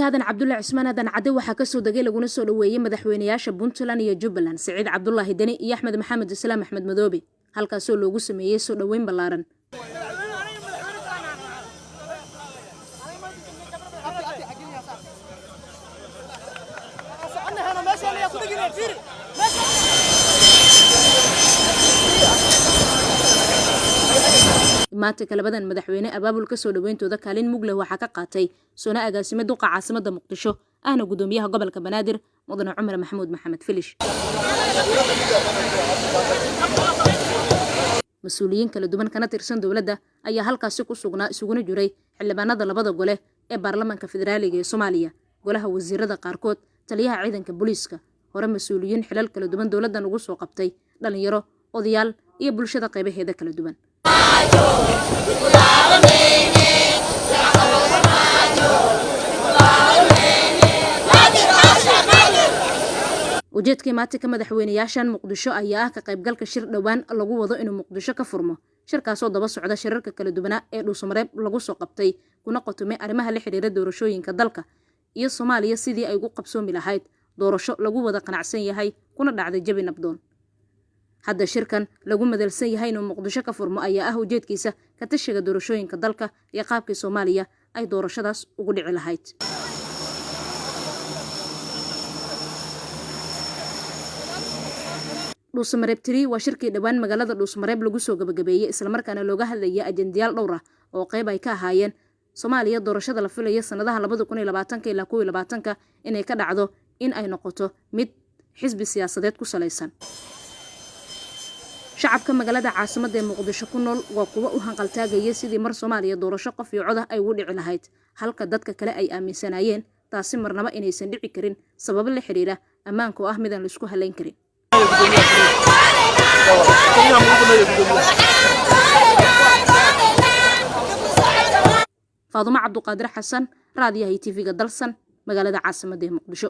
garoonka aadan cabdulle cismaan aadan cadde waxaa kasoo degay laguna soo dhaweeyey madaxweynayaasha puntland iyo jubbaland siciid cabdulaahi deni iyo axmed maxamed islaam axmed madoobe halkaasoo loogu sameeyey soo dhoweyn ballaaran. maanta labadan madaxweyne abaabulka soo dhaweyntooda kaalin mug leh waxaa ka qaatay soona agaasime duqa caasimada muqdisho ahna gudoomiyaha gobolka banaadir mudane cumar maxamuud maxamed filish. mas-uuliyiin kala duwan kana tirsan dowladda ayaa halkaasi ku sugnaa isuguna jiray xildhibaanada labada gole ee baarlamaanka federaaliga ee Soomaaliya, golaha wasiirada qaarkood, taliyaha ciidanka booliiska, hore mas-uuliyiin xilal kala duwan dowladdan ugu soo qabtay, dhalinyaro, odayaal iyo bulshada qaybaheeda kala duwan. ujeedkii maatinka madaxweynayaashan muqdisho ayaa ah ka qaybgalka shir dhowaan lagu wado inuu muqdisho ka furmo, shirkaasoo daba socda shirarka kala duwanaa ee dhuusamareeb lagu soo qabtay kuna qotomay arrimaha la xiriira doorashooyinka dalka iyo Soomaaliya sidii ay ugu qabsoomi lahayd doorasho lagu wada qanacsan yahay kuna dhacday jabi nabdoon. hadda shirkan lagu madalsan yahay inuu muqdisho ka furmo ayaa ah ujeedkiisa ka tashiga doorashooyinka dalka iyo qaabkii Soomaaliya ay doorashadaas ugu dhici lahayd. dhuusamareeb 3 waa shirkii dhawaan magaalada dhuusamareeb lagu soo gabagabeeyay isla markaana looga hadlayay ajendayaal dhowr ah oo qayb ay ka ahaayeen Soomaaliya doorashada la filayo sanadaha 2020 ilaa 2020 inay ka dhacdo in ay noqoto mid xisbi siyaasadeed ku saleysan. shacabka magaalada caasimada ee muqdisho ku nool waa kuwa u hanqaltaagaya sidii mar Soomaaliya doorasho qof iyo cod ah ay ugu dhici lahayd, halka dadka kale ay aaminsanayeen taasi marnaba inaysan dhici karin sabab la xiriira ammaanka oo ah mid aan la isku haleyn karin. فاطمة عبد القادر حسن راديو هي تي في dalsan magaalada caasimada ee muqdisho.